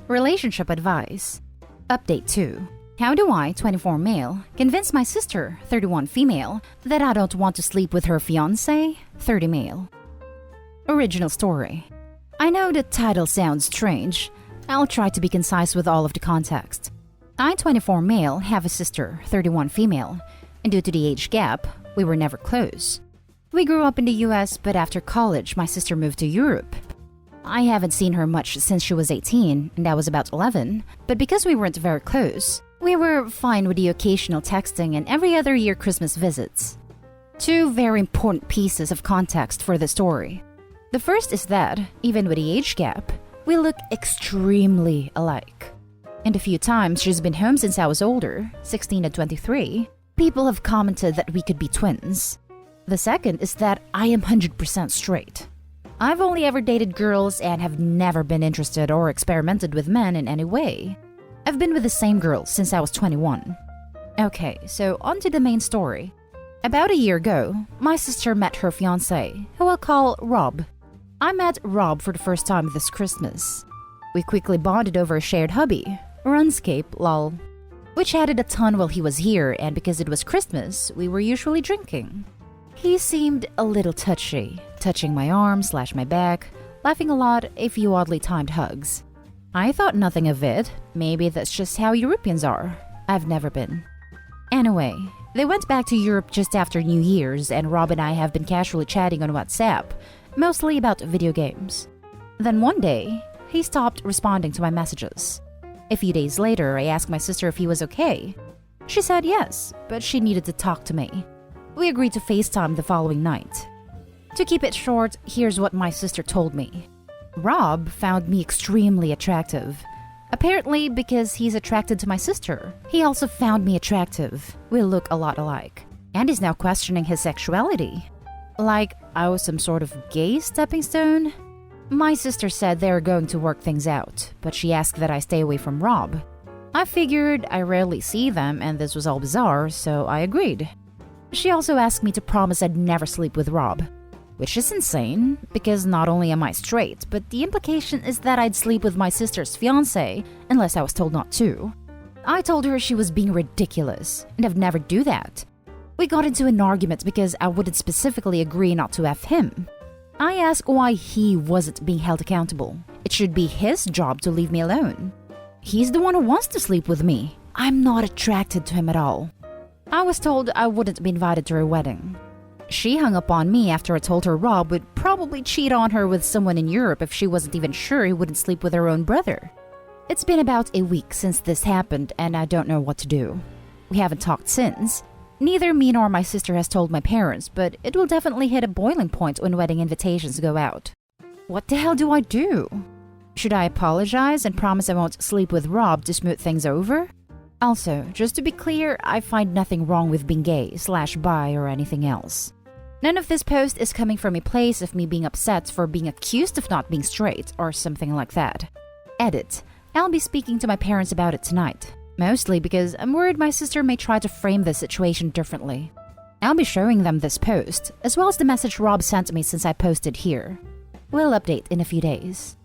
Relationship advice. Update 2. How do I, 24 male, convince my sister, 31 female, that I don't want to sleep with her fiancé, 30 male? Original story. I know the title sounds strange. I'll try to be concise with all of the context. I, 24 male, have a sister, 31 female, and due to the age gap, we were never close. We grew up in the US, but after college, my sister moved to Europe. I haven't seen her much since she was 18, and I was about 11, but because we weren't very close, we were fine with the occasional texting and every other year Christmas visits. Two very important pieces of context for the story. The first is that, even with the age gap, we look extremely alike. And a few times she's been home since I was older, 16 and 23, people have commented that we could be twins. The second is that I am 100% straight. I've only ever dated girls and have never been interested or experimented with men in any way. I've been with the same girl since I was 21. Okay, so on to the main story. About a year ago, my sister met her fiancé, who I'll call Rob. I met Rob for the first time this Christmas. We quickly bonded over a shared hobby, Runescape, lol. We chatted a ton while he was here, and because it was Christmas, we were usually drinking. He seemed a little touchy, touching my arm / my back, laughing a lot, a few oddly timed hugs. I thought nothing of it. Maybe that's just how Europeans are. I've never been. Anyway, they went back to Europe just after New Year's, and Rob and I have been casually chatting on WhatsApp, mostly about video games. Then one day, he stopped responding to my messages. A few days later, I asked my sister if he was okay. She said yes, but she needed to talk to me. We agreed to FaceTime the following night. To keep it short, here's what my sister told me. Rob found me extremely attractive. Apparently, because he's attracted to my sister, he also found me attractive. We look a lot alike. And is now questioning his sexuality. Like I was some sort of gay stepping stone? My sister said they were going to work things out, but she asked that I stay away from Rob. I figured I rarely see them and this was all bizarre, so I agreed. She also asked me to promise I'd never sleep with Rob, which is insane, because not only am I straight, but the implication is that I'd sleep with my sister's fiancé unless I was told not to. I told her she was being ridiculous, and I'd never do that. We got into an argument because I wouldn't specifically agree not to F him. I asked why he wasn't being held accountable. It should be his job to leave me alone. He's the one who wants to sleep with me. I'm not attracted to him at all. I was told I wouldn't be invited to her wedding. She hung up on me after I told her Rob would probably cheat on her with someone in Europe if she wasn't even sure he wouldn't sleep with her own brother. It's been about a week since this happened and I don't know what to do. We haven't talked since. Neither me nor my sister has told my parents, but it will definitely hit a boiling point when wedding invitations go out. What the hell do I do? Should I apologize and promise I won't sleep with Rob to smooth things over? Also, just to be clear, I find nothing wrong with being gay / bi or anything else. None of this post is coming from a place of me being upset for being accused of not being straight or something like that. Edit. I'll be speaking to my parents about it tonight. Mostly because I'm worried my sister may try to frame this situation differently. I'll be showing them this post, as well as the message Rob sent me since I posted here. We'll update in a few days.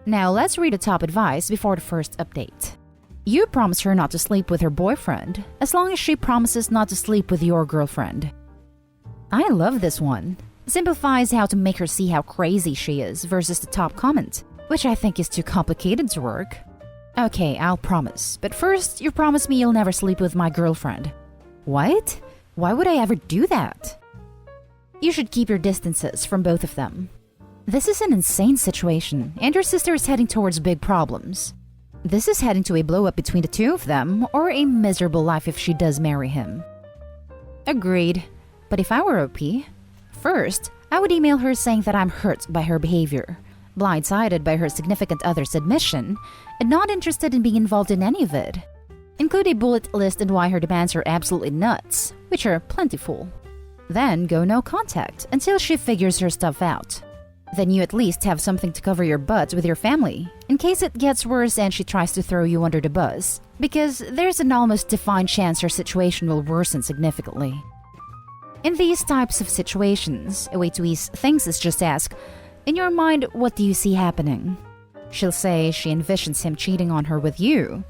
Now let's read the top advice before the first update. You promise her not to sleep with her boyfriend, as long as she promises not to sleep with your girlfriend. I love this one. Simplifies how to make her see how crazy she is versus the top comment, which I think is too complicated to work. Okay, I'll promise, but first you promise me you'll never sleep with my girlfriend. What? Why would I ever do that? You should keep your distances from both of them. This is an insane situation, and your sister is heading towards big problems. This is heading to a blow-up between the two of them, or a miserable life if she does marry him. Agreed. But if I were OP, first, I would email her saying that I'm hurt by her behavior, blindsided by her significant other's admission, and not interested in being involved in any of it. Include a bullet list and why her demands are absolutely nuts, which are plentiful. Then go no contact until she figures her stuff out. Then you at least have something to cover your butt with your family, in case it gets worse and she tries to throw you under the bus, because there's an almost defined chance her situation will worsen significantly. In these types of situations, a way to ease things is just ask, in your mind, what do you see happening? She'll say she envisions him cheating on her with you.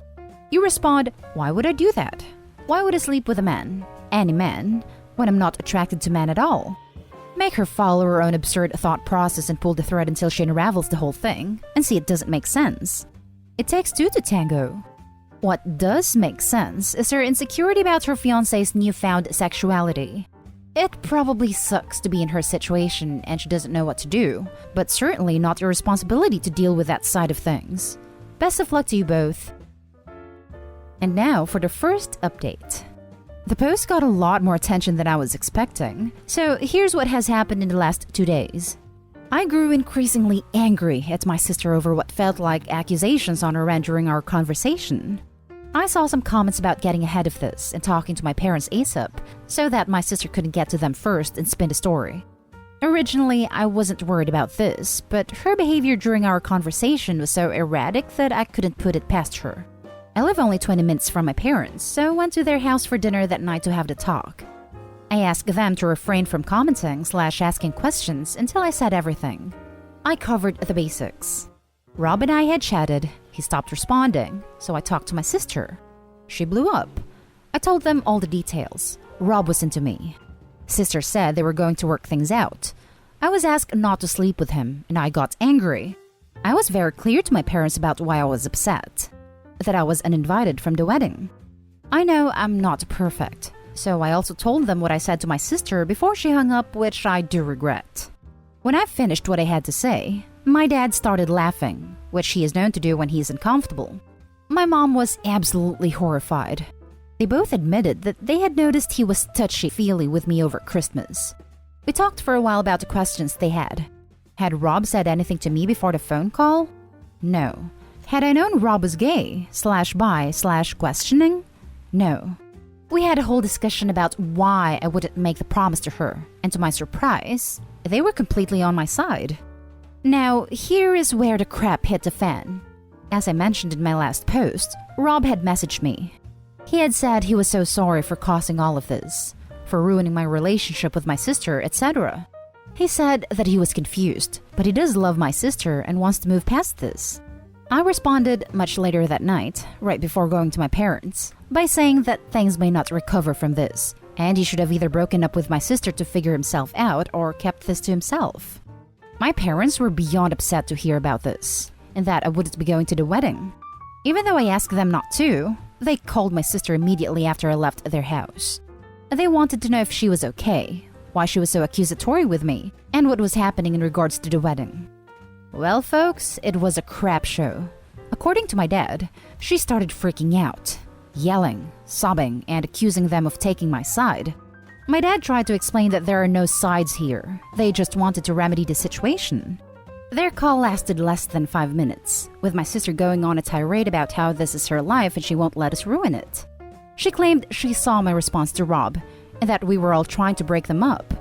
You respond, why would I do that? Why would I sleep with a man, any man, when I'm not attracted to men at all? Make her follow her own absurd thought process and pull the thread until she unravels the whole thing and see it doesn't make sense. It takes two to tango. What does make sense is her insecurity about her fiancé's newfound sexuality. It probably sucks to be in her situation and she doesn't know what to do, but certainly not your responsibility to deal with that side of things. Best of luck to you both. And now for the first update. The post got a lot more attention than I was expecting, so here's what has happened in the last 2 days. I grew increasingly angry at my sister over what felt like accusations on her end during our conversation. I saw some comments about getting ahead of this and talking to my parents ASAP so that my sister couldn't get to them first and spin the story. Originally, I wasn't worried about this, but her behavior during our conversation was so erratic that I couldn't put it past her. I live only 20 minutes from my parents, so went to their house for dinner that night to have the talk. I asked them to refrain from commenting/asking questions until I said everything. I covered the basics. Rob and I had chatted. He stopped responding, so I talked to my sister. She blew up. I told them all the details. Rob was into me. Sister said they were going to work things out. I was asked not to sleep with him, and I got angry. I was very clear to my parents about why I was upset. That I was uninvited from the wedding. I know I'm not perfect, so I also told them what I said to my sister before she hung up, which I do regret. When I finished what I had to say, my dad started laughing, which he is known to do when he's uncomfortable. My mom was absolutely horrified. They both admitted that they had noticed he was touchy-feely with me over Christmas. We talked for a while about the questions they had. Had Rob said anything to me before the phone call? No. Had I known Rob was gay/bi/questioning? No. We had a whole discussion about why I wouldn't make the promise to her, and to my surprise, they were completely on my side. Now, here is where the crap hit the fan. As I mentioned in my last post, Rob had messaged me. He had said he was so sorry for causing all of this, for ruining my relationship with my sister, etc. He said that he was confused, but he does love my sister and wants to move past this. I responded much later that night, right before going to my parents, by saying that things may not recover from this, and he should have either broken up with my sister to figure himself out or kept this to himself. My parents were beyond upset to hear about this, and that I wouldn't be going to the wedding. Even though I asked them not to, they called my sister immediately after I left their house. They wanted to know if she was okay, why she was so accusatory with me, and what was happening in regards to the wedding. Well, folks, it was a crap show. According to my dad, she started freaking out, yelling, sobbing, and accusing them of taking my side. My dad tried to explain that there are no sides here. They just wanted to remedy the situation. Their call lasted less than 5 minutes, with my sister going on a tirade about how this is her life and she won't let us ruin it. She claimed she saw my response to Rob, and that we were all trying to break them up.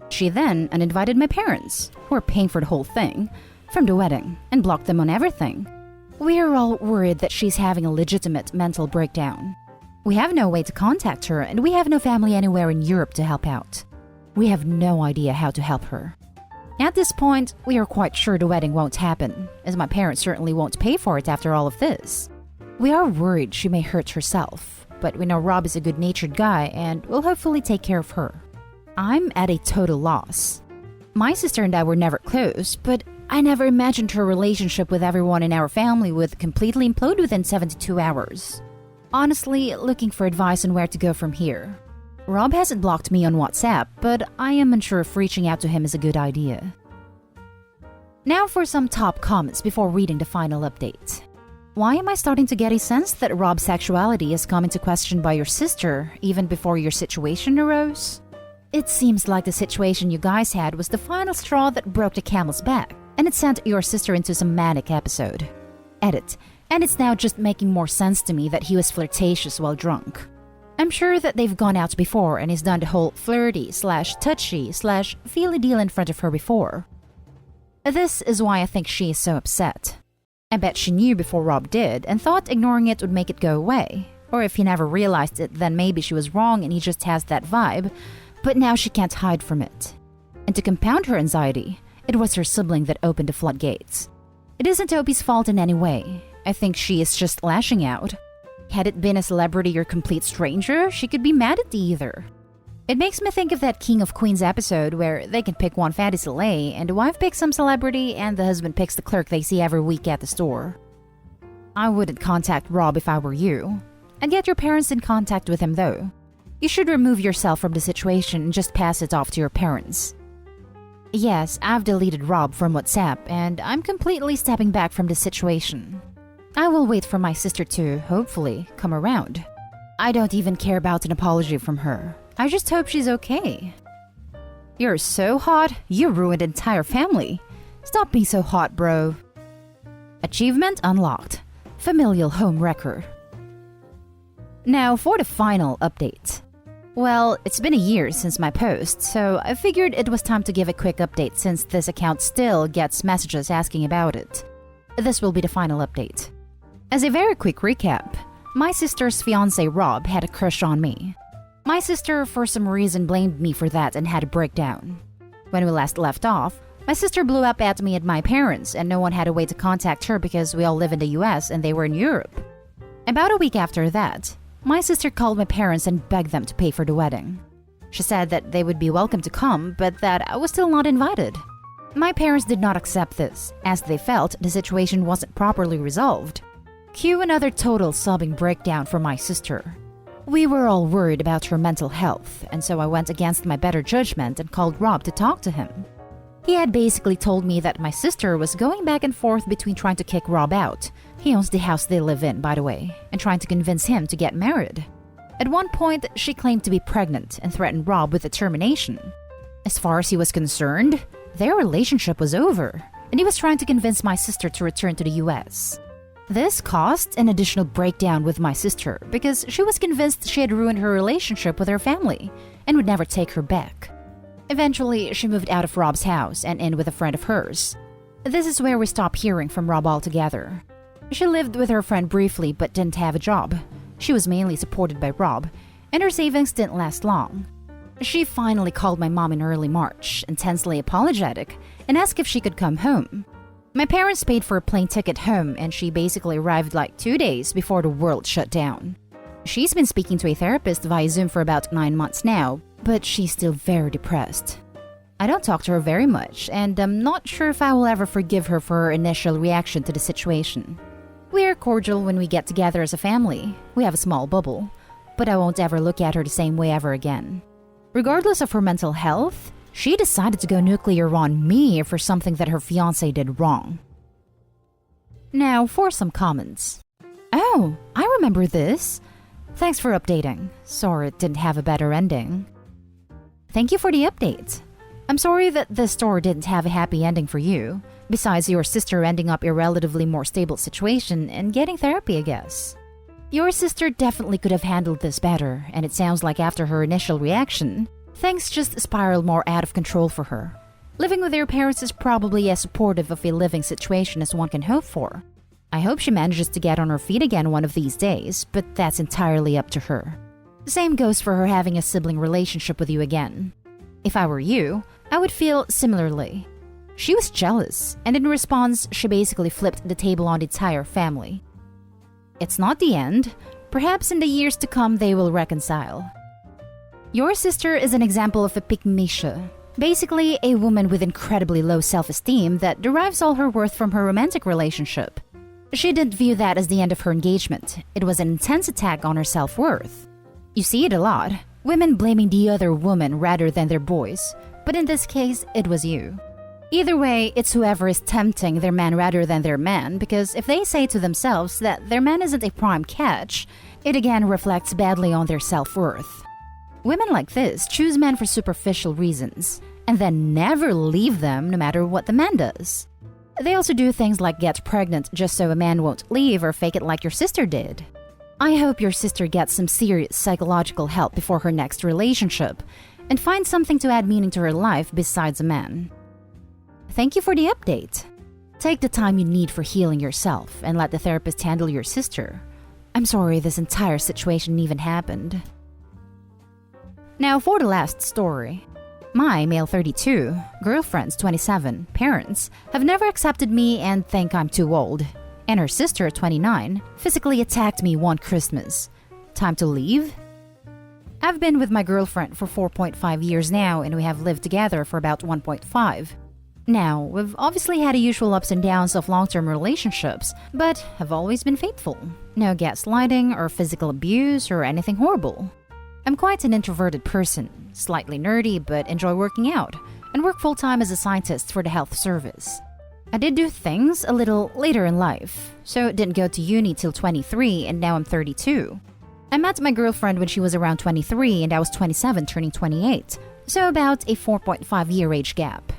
She then uninvited my parents, who were paying for the whole thing, from the wedding, and blocked them on everything. We are all worried that she's having a legitimate mental breakdown. We have no way to contact her, and we have no family anywhere in Europe to help out. We have no idea how to help her. At this point, we are quite sure the wedding won't happen, as my parents certainly won't pay for it after all of this. We are worried she may hurt herself, but we know Rob is a good-natured guy and will hopefully take care of her. I'm at a total loss. My sister and I were never close, but I never imagined her relationship with everyone in our family would completely implode within 72 hours. Honestly, looking for advice on where to go from here. Rob hasn't blocked me on WhatsApp, but I am unsure if reaching out to him is a good idea. Now for some top comments before reading the final update. Why am I starting to get a sense that Rob's sexuality is come into question by your sister even before your situation arose? It seems like the situation you guys had was the final straw that broke the camel's back, and it sent your sister into some manic episode. Edit. And it's now just making more sense to me that he was flirtatious while drunk. I'm sure that they've gone out before and he's done the whole flirty/touchy/feely deal in front of her before. This is why I think she is so upset. I bet she knew before Rob did and thought ignoring it would make it go away. Or if he never realized it, then maybe she was wrong and he just has that vibe, but now she can't hide from it. And to compound her anxiety, it was her sibling that opened the floodgates. It isn't Toby's fault in any way. I think she is just lashing out. Had it been a celebrity or complete stranger, she could be mad at either. It makes me think of that King of Queens episode where they can pick one fatty Soleil and the wife picks some celebrity and the husband picks the clerk they see every week at the store. I wouldn't contact Rob if I were you. I'd get your parents in contact with him though. You should remove yourself from the situation and just pass it off to your parents. Yes, I've deleted Rob from WhatsApp and I'm completely stepping back from the situation. I will wait for my sister to, hopefully, come around. I don't even care about an apology from her. I just hope she's okay. You're so hot, you ruined an entire family. Stop being so hot, bro. Achievement unlocked. Familial home wrecker. Now for the final update. Well, it's been a year since my post, so I figured it was time to give a quick update since this account still gets messages asking about it. This will be the final update. As a very quick recap, my sister's fiancé Rob had a crush on me. My sister, for some reason, blamed me for that and had a breakdown. When we last left off, my sister blew up at me and my parents, and no one had a way to contact her because we all live in the US and they were in Europe. About a week after that, my sister called my parents and begged them to pay for the wedding. She said that they would be welcome to come, but that I was still not invited. My parents did not accept this, as they felt the situation wasn't properly resolved. Cue another total sobbing breakdown for my sister. We were all worried about her mental health, and so I went against my better judgment and called Rob to talk to him. He had basically told me that my sister was going back and forth between trying to kick Rob out, he owns the house they live in, by the way, and trying to convince him to get married. At one point, she claimed to be pregnant and threatened Rob with a termination. As far as he was concerned, their relationship was over, and he was trying to convince my sister to return to the US. This caused an additional breakdown with my sister because she was convinced she had ruined her relationship with her family and would never take her back. Eventually, she moved out of Rob's house and in with a friend of hers. This is where we stopped hearing from Rob altogether. She lived with her friend briefly but didn't have a job. She was mainly supported by Rob, and her savings didn't last long. She finally called my mom in early March, intensely apologetic, and asked if she could come home. My parents paid for a plane ticket home, and she basically arrived like 2 days before the world shut down. She's been speaking to a therapist via Zoom for about 9 months now, but she's still very depressed. I don't talk to her very much, and I'm not sure if I will ever forgive her for her initial reaction to the situation. We are cordial when we get together as a family. We have a small bubble, but I won't ever look at her the same way ever again. Regardless of her mental health, she decided to go nuclear on me for something that her fiancé did wrong. Now for some comments. Oh, I remember this. Thanks for updating. Sorry it didn't have a better ending. Thank you for the update. I'm sorry that this story didn't have a happy ending for you, besides your sister ending up in a relatively more stable situation and getting therapy, I guess. Your sister definitely could have handled this better, and it sounds like after her initial reaction, things just spiraled more out of control for her. Living with your parents is probably as supportive of a living situation as one can hope for. I hope she manages to get on her feet again one of these days, but that's entirely up to her. Same goes for her having a sibling relationship with you again. If I were you, I would feel similarly. She was jealous, and in response, she basically flipped the table on the entire family. It's not the end. Perhaps in the years to come they will reconcile. Your sister is an example of a pick-me-sha, basically a woman with incredibly low self-esteem that derives all her worth from her romantic relationship. She didn't view that as the end of her engagement. It was an intense attack on her self-worth. You see it a lot, women blaming the other woman rather than their boys, but in this case, it was you. Either way, it's whoever is tempting their man rather than their man, because if they say to themselves that their man isn't a prime catch, it again reflects badly on their self-worth. Women like this choose men for superficial reasons, and then never leave them no matter what the man does. They also do things like get pregnant just so a man won't leave or fake it like your sister did. I hope your sister gets some serious psychological help before her next relationship, and finds something to add meaning to her life besides a man. Thank you for the update. Take the time you need for healing yourself and let the therapist handle your sister. I'm sorry this entire situation even happened. Now for the last story. My male 32, girlfriend's 27, parents have never accepted me and think I'm too old. And her sister, 29, physically attacked me one Christmas. Time to leave? I've been with my girlfriend for 4.5 years now, and we have lived together for about 1.5. Now, we've obviously had the usual ups and downs of long-term relationships, but have always been faithful. No gaslighting or physical abuse or anything horrible. I'm quite an introverted person, slightly nerdy but enjoy working out, and work full-time as a scientist for the health service. I did do things a little later in life, so didn't go to uni till 23 and now I'm 32. I met my girlfriend when she was around 23 and I was 27 turning 28, so about a 4.5-year age gap.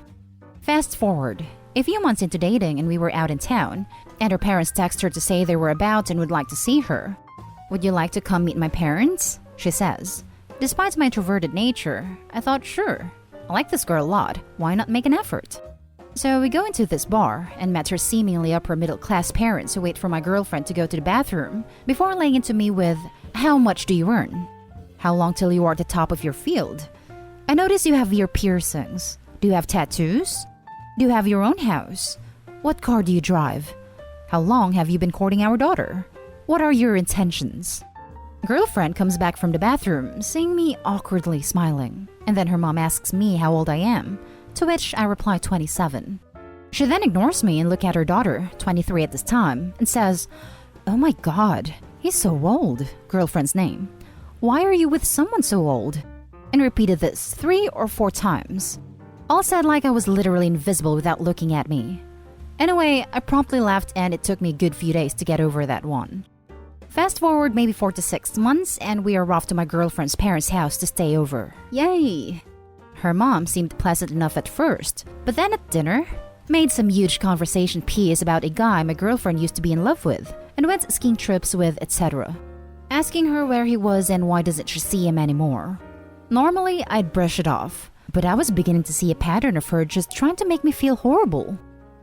Fast forward, a few months into dating and we were out in town, and her parents text her to say they were about and would like to see her. "Would you like to come meet my parents?" she says. Despite my introverted nature, I thought sure, I like this girl a lot, why not make an effort? So we go into this bar and met her seemingly upper middle class parents who wait for my girlfriend to go to the bathroom before laying into me with, "How much do you earn? How long till you are at the top of your field? I notice you have ear piercings. Do you have tattoos? Do you have your own house? What car do you drive? How long have you been courting our daughter? What are your intentions?" Girlfriend comes back from the bathroom, seeing me awkwardly smiling, and then her mom asks me how old I am, to which I reply 27. She then ignores me and looks at her daughter, 23 at this time, and says, "Oh my god, he's so old," girlfriend's name. "Why are you with someone so old?" And repeated this 3 or 4 times. All said like I was literally invisible without looking at me. Anyway, I promptly left and it took me a good few days to get over that one. Fast forward maybe 4 to 6 months and we are off to my girlfriend's parents' house to stay over. Yay! Her mom seemed pleasant enough at first, but then at dinner, made some huge conversation piece about a guy my girlfriend used to be in love with and went skiing trips with, etc. Asking her where he was and why doesn't she see him anymore. Normally, I'd brush it off, but I was beginning to see a pattern of her just trying to make me feel horrible.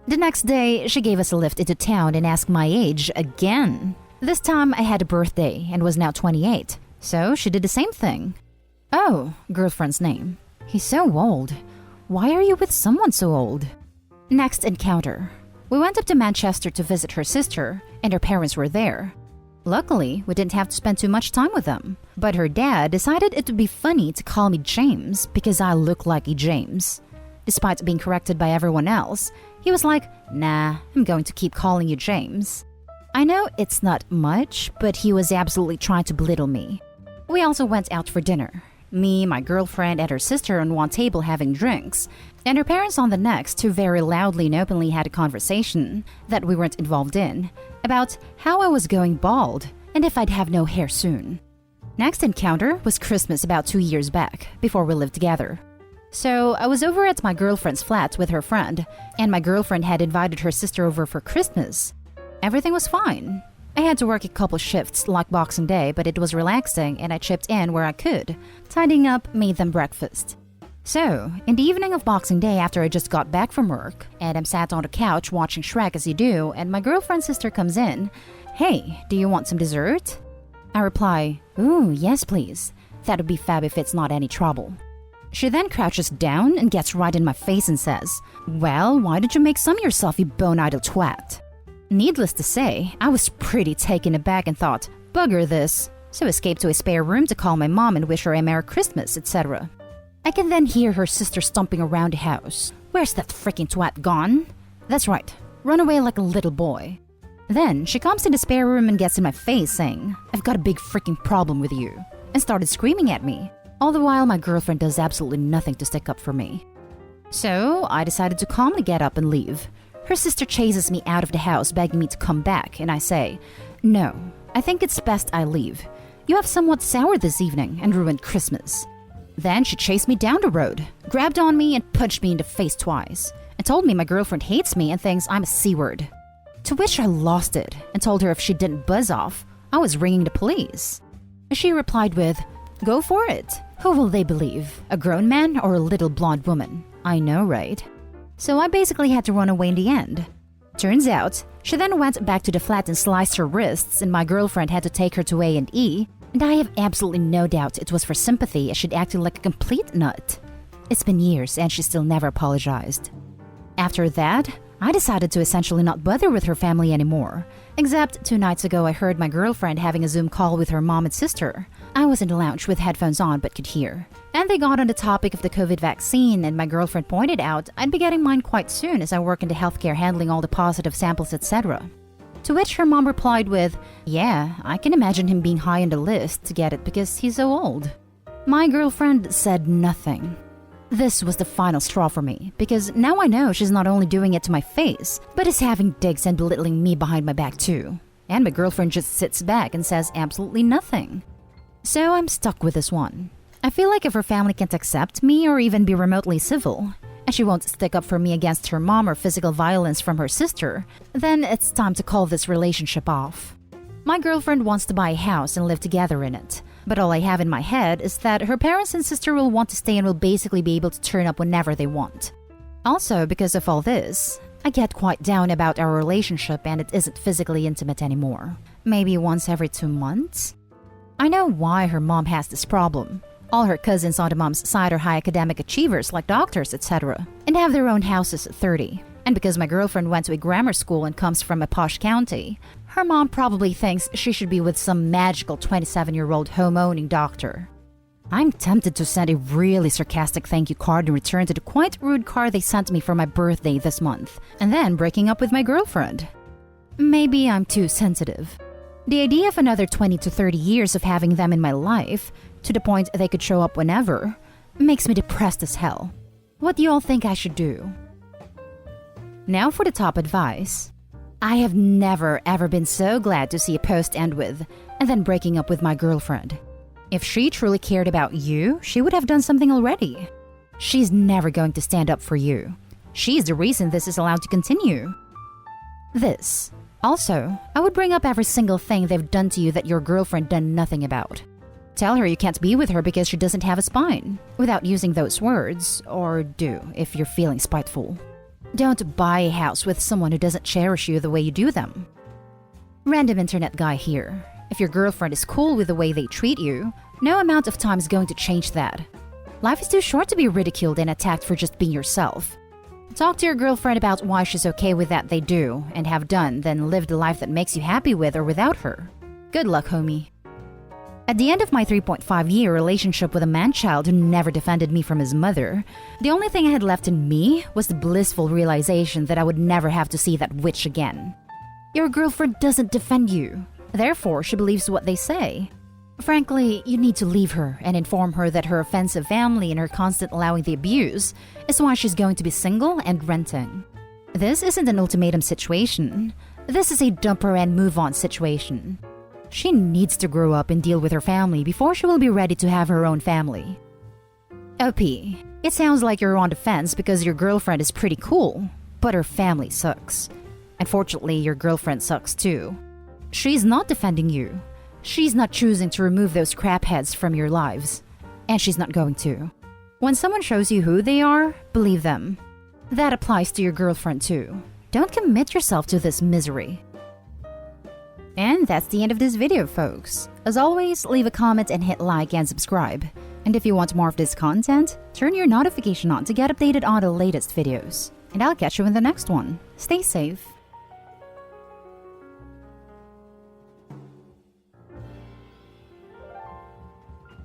The next day, she gave us a lift into town and asked my age again. This time, I had a birthday and was now 28, so she did the same thing. "Oh," girlfriend's name. "He's so old. Why are you with someone so old?" Next encounter. We went up to Manchester to visit her sister, and her parents were there. Luckily, we didn't have to spend too much time with them, but her dad decided it would be funny to call me James because I look like a James. Despite being corrected by everyone else, he was like, "Nah, I'm going to keep calling you James." I know it's not much, but he was absolutely trying to belittle me. We also went out for dinner. Me, my girlfriend, and her sister on one table having drinks, and her parents on the next who very loudly and openly had a conversation that we weren't involved in about how I was going bald and if I'd have no hair soon. Next encounter was Christmas about 2 years back, before we lived together. So I was over at my girlfriend's flat with her friend, and my girlfriend had invited her sister over for Christmas. Everything was fine. I had to work a couple shifts like Boxing Day, but it was relaxing and I chipped in where I could. Tidying up, made them breakfast. So, in the evening of Boxing Day after I just got back from work, and I'm sat on the couch watching Shrek as you do, and my girlfriend's sister comes in, "Hey, do you want some dessert?" I reply, "Ooh, yes please. That would be fab if it's not any trouble." She then crouches down and gets right in my face and says, "Well, why did you make some yourself, you bone-idle twat?" Needless to say, I was pretty taken aback and thought, bugger this, so escaped to a spare room to call my mom and wish her a Merry Christmas, etc. I can then hear her sister stomping around the house. "Where's that freaking twat gone?" That's right, run away like a little boy. Then she comes to the spare room and gets in my face saying, "I've got a big freaking problem with you," and started screaming at me, all the while my girlfriend does absolutely nothing to stick up for me. So I decided to calmly get up and leave. Her sister chases me out of the house begging me to come back, and I say, "No, I think it's best I leave. You have somewhat soured this evening and ruined Christmas." Then she chased me down the road, grabbed on me and punched me in the face twice, and told me my girlfriend hates me and thinks I'm a C-word. To which I lost it and told her if she didn't buzz off, I was ringing the police. She replied with, "Go for it. Who will they believe, a grown man or a little blonde woman? I know, right?" So I basically had to run away in the end. Turns out, she then went back to the flat and sliced her wrists, and my girlfriend had to take her to A&E, and I have absolutely no doubt it was for sympathy as she'd acted like a complete nut. It's been years and she still never apologized. After that, I decided to essentially not bother with her family anymore. Except 2 nights ago I heard my girlfriend having a Zoom call with her mom and sister. I was in the lounge with headphones on but could hear. And they got on the topic of the COVID vaccine, and my girlfriend pointed out I'd be getting mine quite soon as I work in the healthcare handling all the positive samples, etc. To which her mom replied with, "Yeah, I can imagine him being high on the list to get it because he's so old." My girlfriend said nothing. This was the final straw for me, because now I know she's not only doing it to my face, but is having digs and belittling me behind my back too. And my girlfriend just sits back and says absolutely nothing. So I'm stuck with this one. I feel like if her family can't accept me or even be remotely civil, and she won't stick up for me against her mom or physical violence from her sister, then it's time to call this relationship off. My girlfriend wants to buy a house and live together in it. But all I have in my head is that her parents and sister will want to stay and will basically be able to turn up whenever they want. Also, because of all this, I get quite down about our relationship and it isn't physically intimate anymore. Maybe once every 2 months? I know why her mom has this problem. All her cousins on the mom's side are high academic achievers like doctors, etc. and have their own houses at 30. And because my girlfriend went to a grammar school and comes from a posh county, her mom probably thinks she should be with some magical 27-year-old home-owning doctor. I'm tempted to send a really sarcastic thank you card in return to the quite rude card they sent me for my birthday this month, and then breaking up with my girlfriend. Maybe I'm too sensitive. The idea of another 20 to 30 years of having them in my life, to the point they could show up whenever, makes me depressed as hell. What do you all think I should do? Now for the top advice. I have never ever been so glad to see a post end with, and then breaking up with my girlfriend. If she truly cared about you, she would have done something already. She's never going to stand up for you. She's the reason this is allowed to continue. This. Also, I would bring up every single thing they've done to you that your girlfriend done nothing about. Tell her you can't be with her because she doesn't have a spine, without using those words, or do if you're feeling spiteful. Don't buy a house with someone who doesn't cherish you the way you do them. Random internet guy here. If your girlfriend is cool with the way they treat you, no amount of time is going to change that. Life is too short to be ridiculed and attacked for just being yourself. Talk to your girlfriend about why she's okay with that they do and have done, then live the life that makes you happy with or without her. Good luck, homie. At the end of my 3.5-year relationship with a man-child who never defended me from his mother, the only thing I had left in me was the blissful realization that I would never have to see that witch again. Your girlfriend doesn't defend you. Therefore, she believes what they say. Frankly, you need to leave her and inform her that her offensive family and her constant allowing the abuse is why she's going to be single and renting. This isn't an ultimatum situation. This is a dump her and move on situation. She needs to grow up and deal with her family before she will be ready to have her own family. OP, it sounds like you're on the fence because your girlfriend is pretty cool, but her family sucks. Unfortunately, your girlfriend sucks too. She's not defending you. She's not choosing to remove those crap heads from your lives. And she's not going to. When someone shows you who they are, believe them. That applies to your girlfriend too. Don't commit yourself to this misery. And that's the end of this video, folks. As always, leave a comment and hit like and subscribe. And if you want more of this content, turn your notification on to get updated on the latest videos. And I'll catch you in the next one. Stay safe.